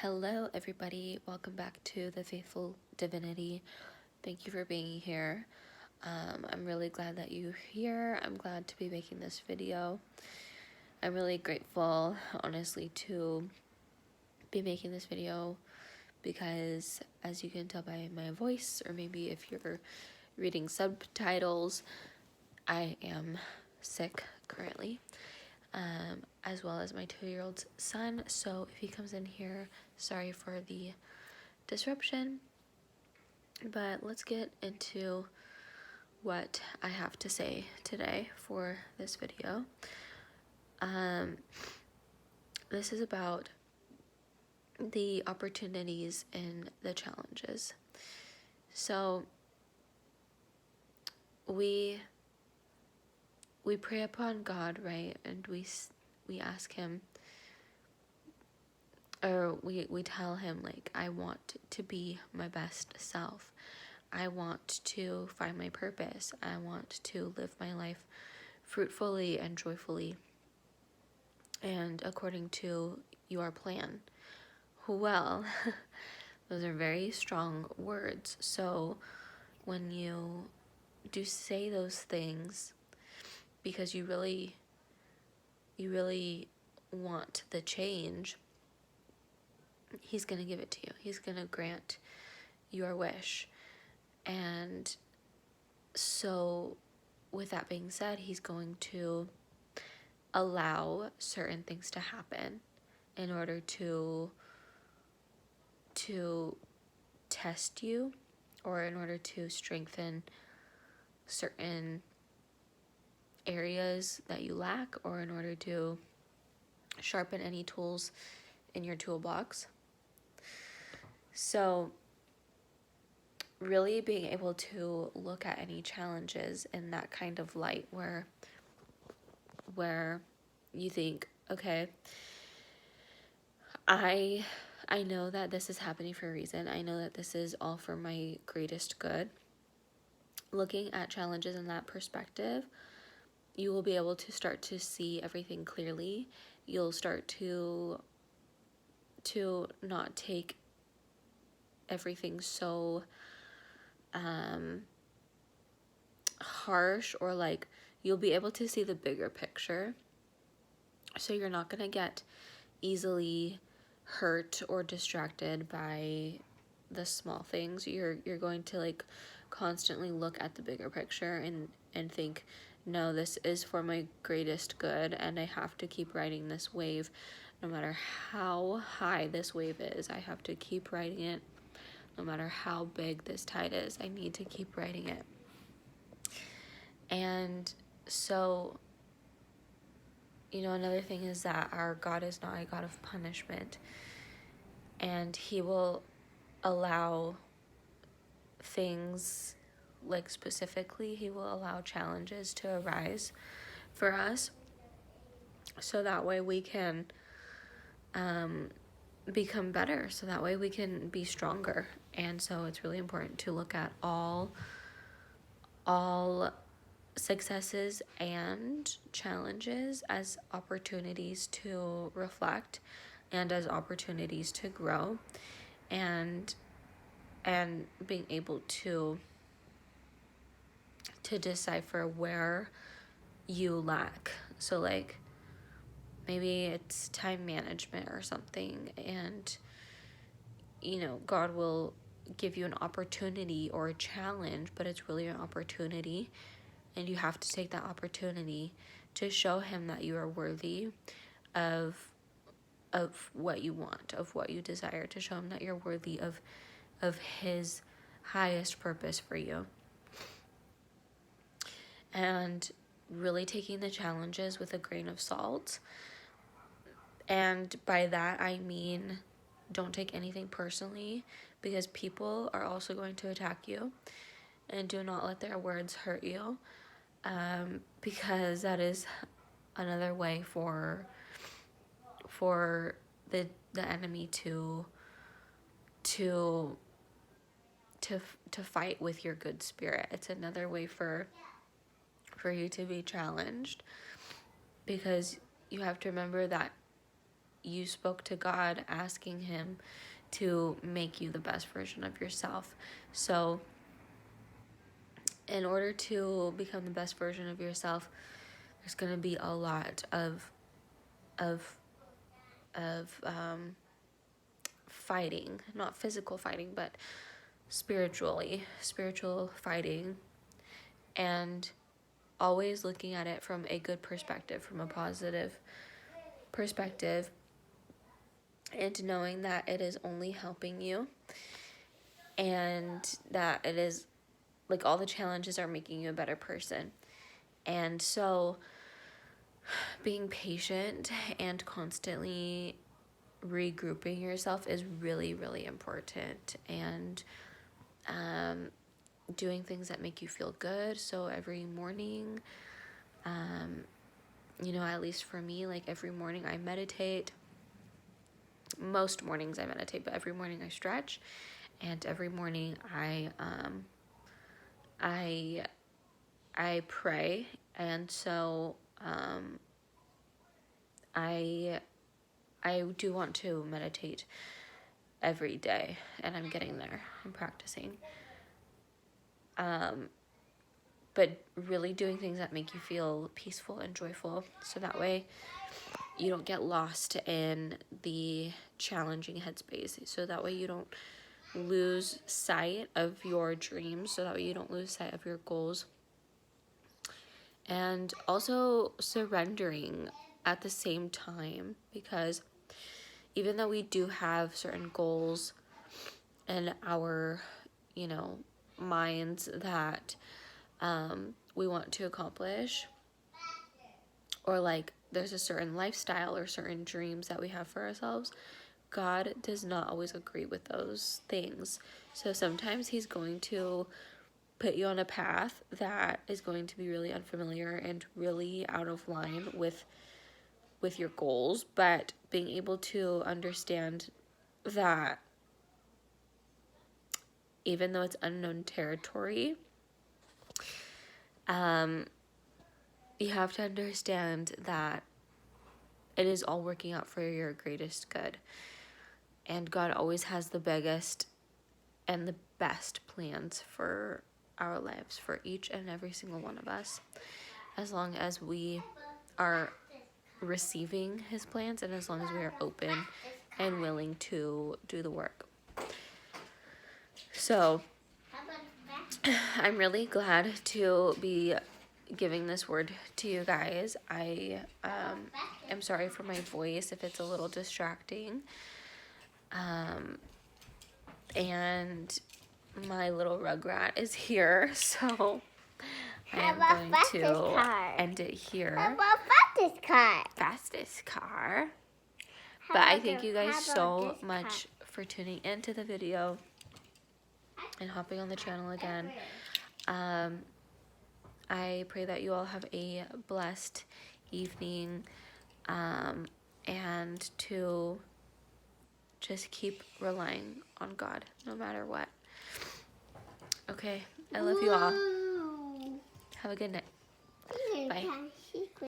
Hello, everybody. Welcome back to The Faithful Divinity. Thank you for being here. I'm really glad that you're here. I'm glad to be making this video. I'm really grateful, honestly, to be making this video because, as you can tell by my voice, or maybe if you're reading subtitles, I am sick currently. As well as my 2-year-old son. So if he comes in here, sorry for the disruption. But let's get into what I have to say today for this video. This is about the opportunities and the challenges. So we pray upon God, right? And we ask him, or we tell him, like, I want to be my best self. I want to find my purpose. I want to live my life fruitfully and joyfully and according to your plan. Well, those are very strong words. So when you do say those things because you really want the change, he's going to give it to you. He's going to grant your wish. And so with that being said, he's going to allow certain things to happen in order to test you, or in order to strengthen certain areas that you lack, or in order to sharpen any tools in your toolbox. So really being able to look at any challenges in that kind of light where you think, okay, I know that this is happening for a reason. I know that this is all for my greatest good. Looking at challenges in that perspective, you will be able to start to see everything clearly. You'll start to not take everything so harsh, or like, you'll be able to see the bigger picture. So you're not going to get easily hurt or distracted by the small things. You're going to like constantly look at the bigger picture and think, no, this is for my greatest good, and I have to keep riding this wave. No matter how high this wave is, I have to keep riding it. No matter how big this tide is, I need to keep riding it. And so, another thing is that our God is not a God of punishment, and he will allow things, like specifically, he will allow challenges to arise for us, so that way we can become better, so that way we can be stronger. And so it's really important to look at all successes and challenges as opportunities to reflect and as opportunities to grow, and being able to decipher where you lack. So like, maybe it's time management or something, and God will give you an opportunity or a challenge, but it's really an opportunity, and you have to take that opportunity to show him that you are worthy of what you want, of what you desire, to show him that you're worthy of his highest purpose for you. And really taking the challenges with a grain of salt. And by that I mean, don't take anything personally, because people are also going to attack you, and do not let their words hurt you, because that is another way for the enemy to fight with your good spirit. It's another way for you to be challenged, because you have to remember that you spoke to God asking him to make you the best version of yourself. So in order to become the best version of yourself, there's going to be a lot of fighting, not physical fighting, but spiritual fighting, and always looking at it from a good perspective, from a positive perspective, and knowing that it is only helping you, and that it is like all the challenges are making you a better person. And so being patient and constantly regrouping yourself is really, really important. And doing things that make you feel good. So every morning, at least for me, like every morning I meditate. Most mornings I meditate, but every morning I stretch, and every morning I pray. And so I do want to meditate every day, and I'm getting there. I'm practicing. But really doing things that make you feel peaceful and joyful, so that way you don't get lost in the challenging headspace. So that way you don't lose sight of your dreams, so that way you don't lose sight of your goals. And also surrendering at the same time, because even though we do have certain goals in our, minds that we want to accomplish, or like there's a certain lifestyle or certain dreams that we have for ourselves, God does not always agree with those things. So sometimes he's going to put you on a path that is going to be really unfamiliar and really out of line with your goals, but being able to understand that even though it's unknown territory, you have to understand that it is all working out for your greatest good. And God always has the biggest and the best plans for our lives, for each and every single one of us, as long as we are receiving his plans and as long as we are open and willing to do the work. So I'm really glad to be giving this word to you guys. I am sorry for my voice if it's a little distracting. And my little rugrat is here, so I am going to end it here. How about fastest car? Fastest car. But I thank you guys so much for tuning into the video and hopping on the channel again. I pray that you all have a blessed evening, and to just keep relying on God no matter what. Okay, I love you all. Have a good night. Bye.